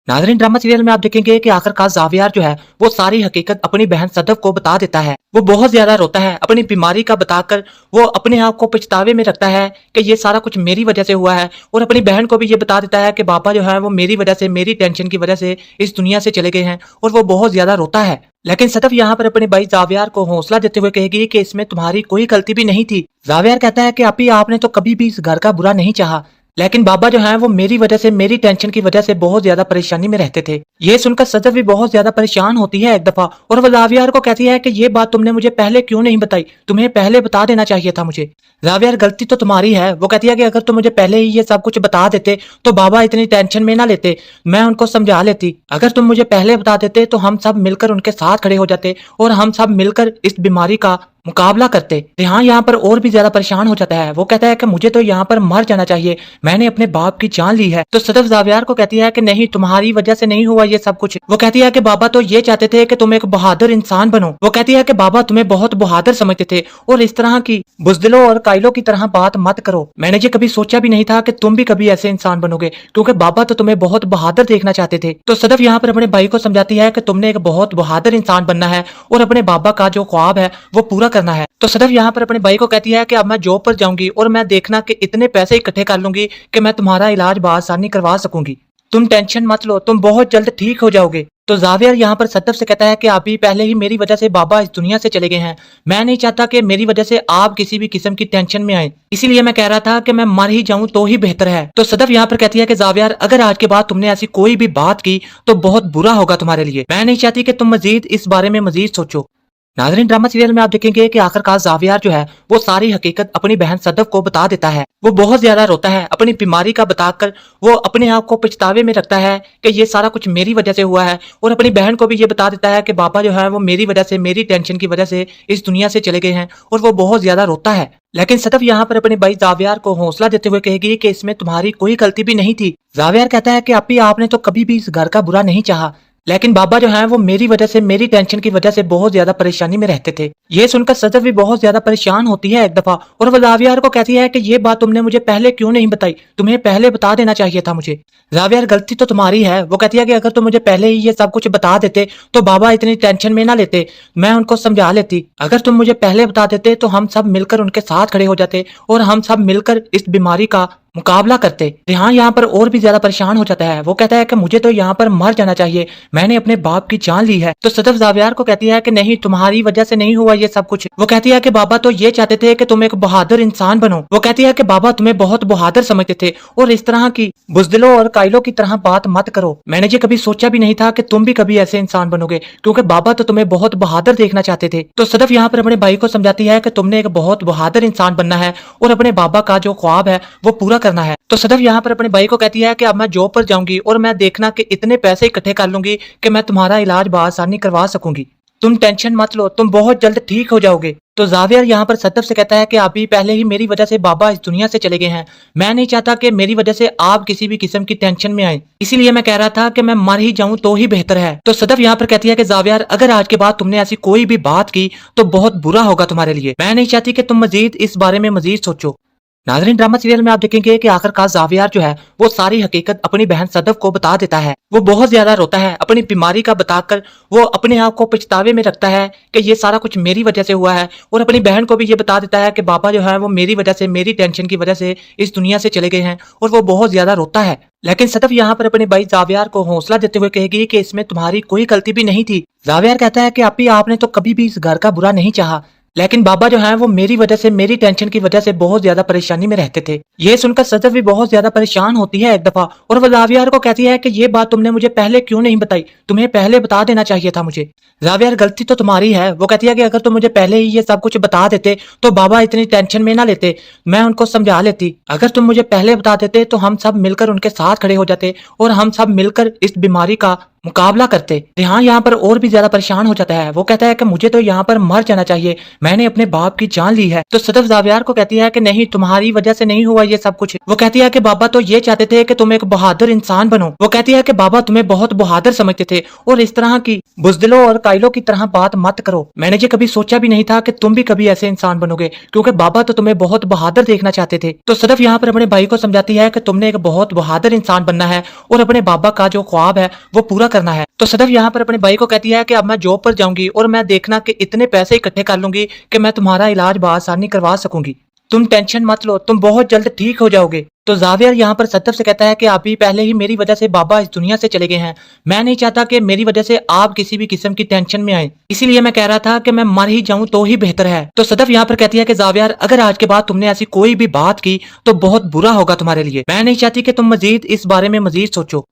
नाज़रीन, ड्रामा सीरियल में आप देखेंगे कि आखिरकार ज़ावियार जो है वो सारी हकीकत अपनी बहन सदफ को बता देता है। वो बहुत ज्यादा रोता है, अपनी बीमारी का बताकर वो अपने आप को पछतावे में रखता है कि ये सारा कुछ मेरी वजह से हुआ है, और अपनी बहन को भी ये बता देता है कि पापा जो है वो मेरी वजह से, मेरी टेंशन की वजह से इस दुनिया से चले गए हैं, और वो बहुत ज्यादा रोता है। लेकिन सदफ यहाँ पर अपने भाई जावियार को हौसला देते हुए कहेगी कि इसमें तुम्हारी कोई गलती भी नहीं थी। जावियार कहता है कि आपी, आपने तो कभी भी इस घर का बुरा नहीं चाहा, लेकिन बाबा जो है वो मेरी वजह से, मेरी टेंशन की वजह से बहुत ज्यादा परेशानी में रहते थे। ये सुनकर सदफ भी बहुत ज्यादा परेशान होती है एक दफा, और वो जावियार को कहती है कि ये बात तुमने मुझे पहले क्यों नहीं बताई, तुम्हें पहले बता देना चाहिए था मुझे। जावियार, गलती तो तुम्हारी है। वो कहती है कि अगर तुम मुझे पहले ही ये सब कुछ बता देते तो बाबा इतनी टेंशन में ना लेते, मैं उनको समझा लेती। अगर तुम मुझे पहले बता देते तो हम सब मिलकर उनके साथ खड़े हो जाते और हम सब मिलकर इस बीमारी का मुकाबला करते। रेहान यहाँ पर और भी ज्यादा परेशान हो जाता है। वो कहता है कि मुझे तो यहाँ पर मर जाना चाहिए, मैंने अपने बाप की जान ली है। तो सदफ जावियार को कहती है कि नहीं, तुम्हारी वजह से नहीं हुआ ये सब कुछ। वो कहती है कि बाबा तो ये चाहते थे कि तुम एक बहादुर इंसान बनो। वो कहती है कि बाबा तुम्हें बहुत बहादुर समझते थे, और इस तरह की बुजदिलों और कायलों की तरह बात मत करो। मैंने ये कभी सोचा भी नहीं था कि तुम भी कभी ऐसे इंसान बनोगे, क्योंकि बाबा तो तुम्हें बहुत बहादुर देखना चाहते थे। तो सदफ यहाँ पर अपने भाई को समझाती है कि तुमने एक बहुत बहादुर इंसान बनना है और अपने बाबा का जो ख्वाब है वो पूरा करना है। तो सदफ यहाँ पर अपने भाई को कहती है कि अब मैं जॉब पर जाऊंगी और मैं देखना कि इतने पैसे इकट्ठे कर लूंगी कि मैं तुम्हारा इलाज बआसानी करवा सकूंगी। तुम टेंशन मत लो, तुम बहुत जल्द ठीक हो जाओगे। तो जावियर यहाँ पर सदफ से कहता है कि अभी पहले ही मेरी वजह से बाबा इस दुनिया से चले गए हैं, मैं नहीं चाहता कि मेरी वजह से आप किसी भी किस्म की टेंशन में आए, इसीलिए मैं कह रहा था कि मैं मर ही जाऊं तो ही बेहतर है। तो सदफ यहाँ पर कहती है कि जावियर, अगर आज के बाद तुमने ऐसी कोई भी बात की तो बहुत बुरा होगा तुम्हारे लिए, मैं नहीं चाहती कि तुम मजीद इस बारे में मजीद सोचो। नाज़रीन, ड्रामा सीरियल में आप देखेंगे कि आखिरकार जावियार जो है वो सारी हकीकत अपनी बहन सदफ को बता देता है। वो बहुत ज्यादा रोता है, अपनी बीमारी का बताकर वो अपने आप को पछतावे में रखता है कि ये सारा कुछ मेरी वजह से हुआ है, और अपनी बहन को भी ये बता देता है कि पापा जो है वो मेरी वजह से, मेरी टेंशन की वजह से इस दुनिया से चले गए हैं, और वो बहुत ज्यादा रोता है। लेकिन सदफ यहाँ पर अपने भाई जावियार को हौसला देते हुए कहेगी कि इसमें तुम्हारी कोई गलती भी नहीं थी। जावियार कहता है कि आपी, आपने तो कभी भी इस घर का बुरा नहीं चाहा, लेकिन बाबा जो है वो मेरी वजह से, मेरी टेंशन की वजह से बहुत ज्यादा परेशानी में रहते थे। ये सुनकर सदफ भी बहुत ज्यादा परेशान होती है एक दफा, और वो जावियार को कहती है कि ये बात तुमने मुझे पहले क्यों नहीं बताई, तुम्हें पहले बता देना चाहिए था मुझे। जावियार, गलती तो तुम्हारी है। वो कहती है कि अगर तुम मुझे पहले ही ये सब कुछ बता देते तो बाबा इतनी टेंशन में ना लेते, मैं उनको समझा लेती। अगर तुम मुझे पहले बता देते तो हम सब मिलकर उनके साथ खड़े हो जाते और हम सब मिलकर इस बीमारी का मुकाबला करते। रेहान यहाँ पर और भी ज्यादा परेशान हो जाता है। वो कहता है कि मुझे तो यहाँ पर मर जाना चाहिए, मैंने अपने बाप की जान ली है। तो सदफ जावियार को कहती है कि नहीं, तुम्हारी वजह से नहीं हुआ ये सब कुछ। वो कहती है कि बाबा तो ये चाहते थे कि तुम एक बहादुर इंसान बनो। वो कहती है कि बाबा तुम्हें बहुत बहादुर समझते थे, और इस तरह की बुजदिलों और कायलों की तरह बात मत करो। मैंने ये कभी सोचा भी नहीं था कि तुम भी कभी ऐसे इंसान बनोगे, क्योंकि बाबा तो तुम्हें बहुत बहादुर देखना चाहते थे। तो सदफ यहाँ पर अपने भाई को समझाती है कि तुमने एक बहुत बहादुर इंसान बनना है और अपने बाबा का जो ख्वाब है वो पूरा करना है। तो सदफ यहाँ पर अपने भाई को कहती है कि अब मैं जॉब पर जाऊंगी और मैं देखना कि इतने पैसे इकट्ठे कर लूंगी कि मैं तुम्हारा इलाज बआसानी करवा सकूंगी। तुम टेंशन मत लो, तुम बहुत जल्द ठीक हो जाओगे। तो जावियर यहाँ पर सदफ से कहता है कि अभी पहले ही मेरी वजह से बाबा इस दुनिया से चले गए हैं, मैं नहीं चाहता कि मेरी वजह से आप किसी भी किस्म की टेंशन में आए, इसीलिए मैं कह रहा था कि मैं मर ही जाऊं तो ही बेहतर है। तो सदफ यहाँ पर कहती है कि जावियर, अगर आज के बाद तुमने ऐसी कोई भी बात की तो बहुत बुरा होगा तुम्हारे लिए, मैं नहीं चाहती कि तुम मजीद इस बारे में मजीद सोचो। नाज़रीन, ड्रामा सीरियल में आप देखेंगे कि आखिरकार जावियार जो है वो सारी हकीकत अपनी बहन सदफ को बता देता है। वो बहुत ज्यादा रोता है, अपनी बीमारी का बताकर वो अपने आप को पछतावे में रखता है कि ये सारा कुछ मेरी वजह से हुआ है, और अपनी बहन को भी ये बता देता है कि पापा जो है वो मेरी वजह से, मेरी टेंशन की वजह से इस दुनिया से चले गए हैं, और वो बहुत ज्यादा रोता है। लेकिन सदफ यहाँ पर अपने भाई जावियार को हौसला देते हुए कहेगी कि इसमें तुम्हारी कोई गलती भी नहीं थी। जावियार कहता है कि आपी, आपने तो कभी भी इस घर का बुरा नहीं चाहा, लेकिन बाबा जो है वो मेरी वजह से, मेरी टेंशन की वजह से बहुत ज्यादा परेशानी में रहते थे। ये सुनकर सदफ भी बहुत ज्यादा परेशान होती है एक दफा, और वो जावियार को कहती है कि ये बात तुमने मुझे पहले क्यों नहीं बताई, तुम्हें पहले बता देना चाहिए था मुझे। जावियार, गलती तो तुम्हारी है। वो कहती है कि अगर तुम मुझे पहले ही ये सब कुछ बता देते तो बाबा इतनी टेंशन में ना लेते, मैं उनको समझा लेती। अगर तुम मुझे पहले बता देते तो हम सब मिलकर उनके साथ खड़े हो जाते और हम सब मिलकर इस बीमारी का मुकाबला करते। रेहान यहाँ पर और भी ज्यादा परेशान हो जाता है। वो कहता है कि मुझे तो यहाँ पर मर जाना चाहिए, मैंने अपने बाप की जान ली है। तो सदफ जावियार को कहती है कि नहीं, तुम्हारी वजह से नहीं हुआ ये सब कुछ। वो कहती है कि बाबा तो ये चाहते थे कि तुम एक बहादुर इंसान बनो। वो कहती है कि बाबा तुम्हें बहुत बहादुर समझते थे और इस तरह की बुजदिलों और कायलों की तरह बात मत करो। मैंने ये कभी सोचा भी नहीं था कि तुम भी कभी ऐसे इंसान बनोगे, क्योंकि बाबा तो तुम्हें बहुत बहादुर देखना चाहते थे। तो सदफ यहाँ पर अपने भाई को समझाती है कि तुमने एक बहुत बहादुर इंसान बनना है और अपने बाबा का जो ख्वाब है वो पूरा करना है। तो सदफ यहाँ पर अपने भाई को कहती है कि अब मैं जॉब पर जाऊंगी और मैं देखना कि इतने पैसे इकट्ठे कर लूंगी कि मैं तुम्हारा इलाज बआसानी करवा सकूंगी। तुम टेंशन मत लो, तुम बहुत जल्द ठीक हो जाओगे। तो जावियर यहाँ पर सदफ से कहता है कि अभी पहले ही मेरी वजह से बाबा इस दुनिया से चले गए हैं। मैं नहीं चाहता कि मेरी वजह से आप किसी भी किस्म की टेंशन में आए, इसीलिए मैं कह रहा था कि मैं मर ही जाऊं तो ही बेहतर है। तो सदफ यहाँ पर कहती है कि जावियर, अगर आज के बाद तुमने ऐसी कोई भी बात की तो बहुत बुरा होगा तुम्हारे लिए। मैं नहीं चाहती कि तुम मजीद इस बारे में मजीद सोचो।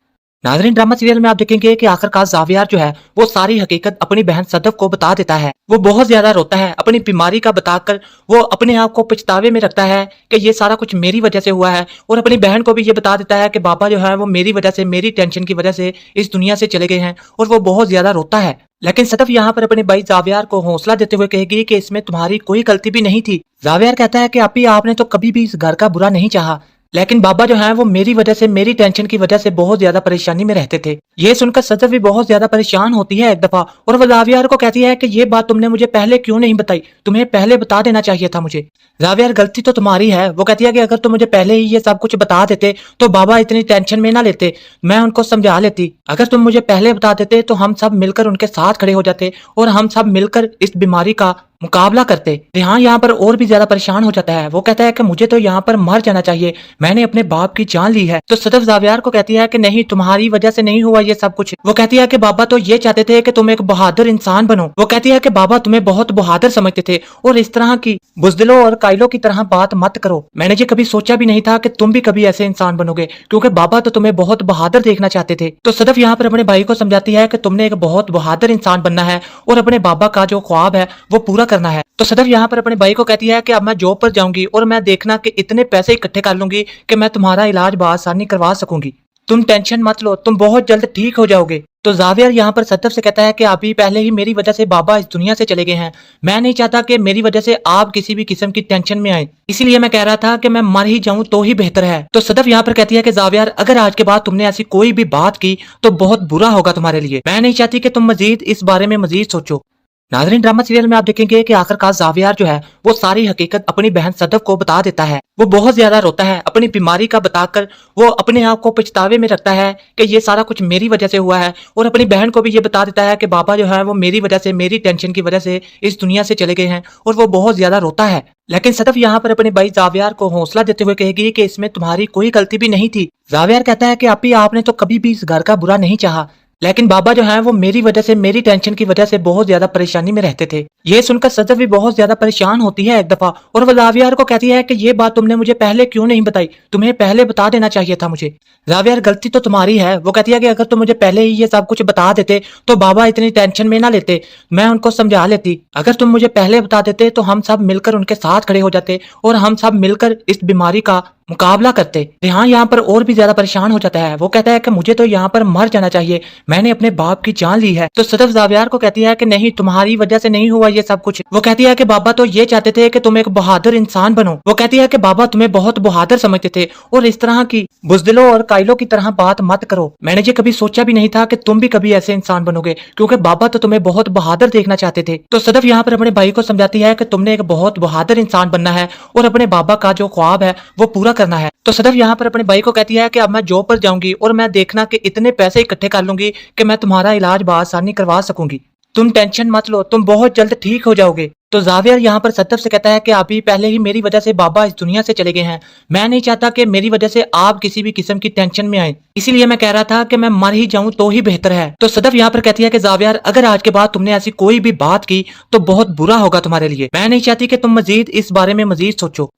नाज़रीन, ड्रामा सीरियल में आप देखेंगे कि आखिरकार जावियार जो है वो सारी हकीकत अपनी बहन सदफ को बता देता है। वो बहुत ज्यादा रोता है, अपनी बीमारी का बताकर वो अपने आप को पछतावे में रखता है कि ये सारा कुछ मेरी वजह से हुआ है, और अपनी बहन को भी ये बता देता है कि बाबा जो है वो मेरी वजह से, मेरी टेंशन की वजह से इस दुनिया से चले गए हैं, और वो बहुत ज्यादा रोता है। लेकिन सदफ यहाँ पर अपने भाई जावियार को हौसला देते हुए कहेगी कि इसमें तुम्हारी कोई गलती भी नहीं थी। जावियार कहता है कि आपी, आपने तो कभी भी इस घर का बुरा नहीं चाहा, लेकिन बाबा जो है वो मेरी वजह से, मेरी टेंशन की वजह से बहुत ज्यादा परेशानी में रहते थे। ये सुनकर सदफ भी बहुत ज्यादा परेशान होती है एक दफा, और वो जावियार को कहती है कि ये बात तुमने मुझे पहले क्यों नहीं बताई, तुम्हें पहले बता देना चाहिए था मुझे। जावियार, गलती तो तुम्हारी है। वो कहती है कि अगर तुम मुझे पहले ही ये सब कुछ बता देते तो बाबा इतनी टेंशन में ना लेते, मैं उनको समझा लेती। अगर तुम मुझे पहले बता देते तो हम सब मिलकर उनके साथ खड़े हो जाते और हम सब मिलकर इस बीमारी का मुकाबला करते। रेहान यहाँ पर और भी ज्यादा परेशान हो जाता है। वो कहता है कि मुझे तो यहाँ पर मर जाना चाहिए, मैंने अपने बाप की जान ली है। तो सदफ जावियार को कहती है कि नहीं, तुम्हारी वजह से नहीं हुआ ये सब कुछ। वो कहती है कि बाबा तो ये चाहते थे कि तुम एक बहादुर इंसान बनो। वो कहती है कि बाबा तुम्हें बहुत बहादुर समझते थे और इस तरह की बुजदिलों और कायलों की तरह बात मत करो। मैंने ये कभी सोचा भी नहीं था कि तुम भी कभी ऐसे इंसान बनोगे, क्योंकि बाबा तो तुम्हें बहुत बहादुर देखना चाहते थे। तो सदफ यहाँ पर अपने भाई को समझाती है कि तुमने एक बहुत बहादुर इंसान बनना है और अपने बाबा का जो ख्वाब है वो पूरा करना है। तो सदफ यहाँ पर अपने भाई को कहती है कि अब मैं जॉब पर जाऊंगी और मैं देखना कि इतने पैसे इकट्ठे कर लूंगी कि मैं तुम्हारा इलाज बआसानी करवा सकूंगी। तुम टेंशन मत लो, तुम बहुत जल्द ठीक हो जाओगे। तो जावियर यहाँ पर सदफ से कहता है कि अभी पहले ही मेरी वजह से बाबा इस दुनिया से चले गए हैं। मैं नहीं चाहता कि मेरी वजह से आप किसी भी किस्म की टेंशन में आए, इसीलिए मैं कह रहा था कि मैं मर ही जाऊं तो ही बेहतर है। तो सदफ यहाँ पर कहती है कि जावियर, अगर आज के बाद तुमने ऐसी कोई भी बात की तो बहुत बुरा होगा तुम्हारे लिए। मैं नहीं चाहती कि तुम मजीद इस बारे में मजीद सोचो। नाज़रीन, ड्रामा सीरियल में आप देखेंगे कि आखिरकार जावियार जो है वो सारी हकीकत अपनी बहन सदफ को बता देता है। वो बहुत ज्यादा रोता है, अपनी बीमारी का बताकर वो अपने आप को पछतावे में रखता है कि ये सारा कुछ मेरी वजह से हुआ है, और अपनी बहन को भी ये बता देता है कि बाबा जो है वो मेरी वजह से, मेरी टेंशन की वजह से इस दुनिया से चले गए हैं, और वो बहुत ज्यादा रोता है। लेकिन सदफ यहाँ पर अपने भाई जावियार को हौसला देते हुए कहेगी कि इसमें तुम्हारी कोई गलती भी नहीं थी। जावियार कहता है कि आपी, आपने तो कभी भी इस घर का बुरा नहीं चाहा, लेकिन बाबा जो है वो मेरी वजह से, मेरी टेंशन की वजह से बहुत ज्यादा परेशानी में रहते थे। ये सुनकर सदफ भी बहुत ज्यादा परेशान होती है एक दफा, और वो जावियार को कहती है कि ये बात तुमने मुझे पहले क्यों नहीं बताई, तुम्हें पहले बता देना चाहिए था मुझे। जावियार, गलती तो तुम्हारी है। वो कहती है कि अगर तुम मुझे पहले ही ये सब कुछ बता देते तो बाबा इतनी टेंशन में ना लेते, मैं उनको समझा लेती। अगर तुम मुझे पहले बता देते तो हम सब मिलकर उनके साथ खड़े हो जाते और हम सब मिलकर इस बीमारी का मुकाबला करते। रेहान यहाँ पर और भी ज्यादा परेशान हो जाता है। वो कहता है कि मुझे तो यहाँ पर मर जाना चाहिए, मैंने अपने बाप की जान ली है। तो सदफ जावियार को कहती है कि नहीं, तुम्हारी वजह से नहीं हुआ ये सब कुछ। वो कहती है कि बाबा तो ये चाहते थे कि तुम एक बहादुर इंसान बनो। वो कहती है कि बाबा तुम्हें बहुत बहादुर समझते थे और इस तरह की बुजदिलों और कायलों की तरह बात मत करो। मैंने ये कभी सोचा भी नहीं था कि तुम भी कभी ऐसे इंसान बनोगे, क्योंकि बाबा तो तुम्हें बहुत बहादुर देखना चाहते थे। तो सदफ यहाँ पर अपने भाई को समझाती है कि तुमने एक बहुत बहादुर इंसान बनना है और अपने बाबा का जो ख्वाब है वो पूरा करना है। तो सदफ यहाँ पर अपने भाई को कहती है कि अब मैं जॉब पर जाऊंगी और मैं देखना कि इतने पैसे इकट्ठे कर लूंगी कि मैं तुम्हारा इलाज बआसानी करवा सकूंगी। तुम टेंशन मत लो, तुम बहुत जल्द ठीक हो जाओगे। तो जावियर यहाँ पर सदफ से कहता है कि अभी पहले ही मेरी वजह से बाबा इस दुनिया से चले गए हैं। मैं नहीं चाहता कि मेरी वजह से आप किसी भी किस्म की टेंशन में आए, इसीलिए मैं कह रहा था कि मैं मर ही जाऊं तो ही बेहतर है। तो सदफ यहाँ पर कहती है कि जावियर, अगर आज के बाद तुमने ऐसी कोई भी बात की तो बहुत बुरा होगा तुम्हारे लिए। मैं नहीं चाहती कि तुम मजीद इस बारे में मजीद सोचो।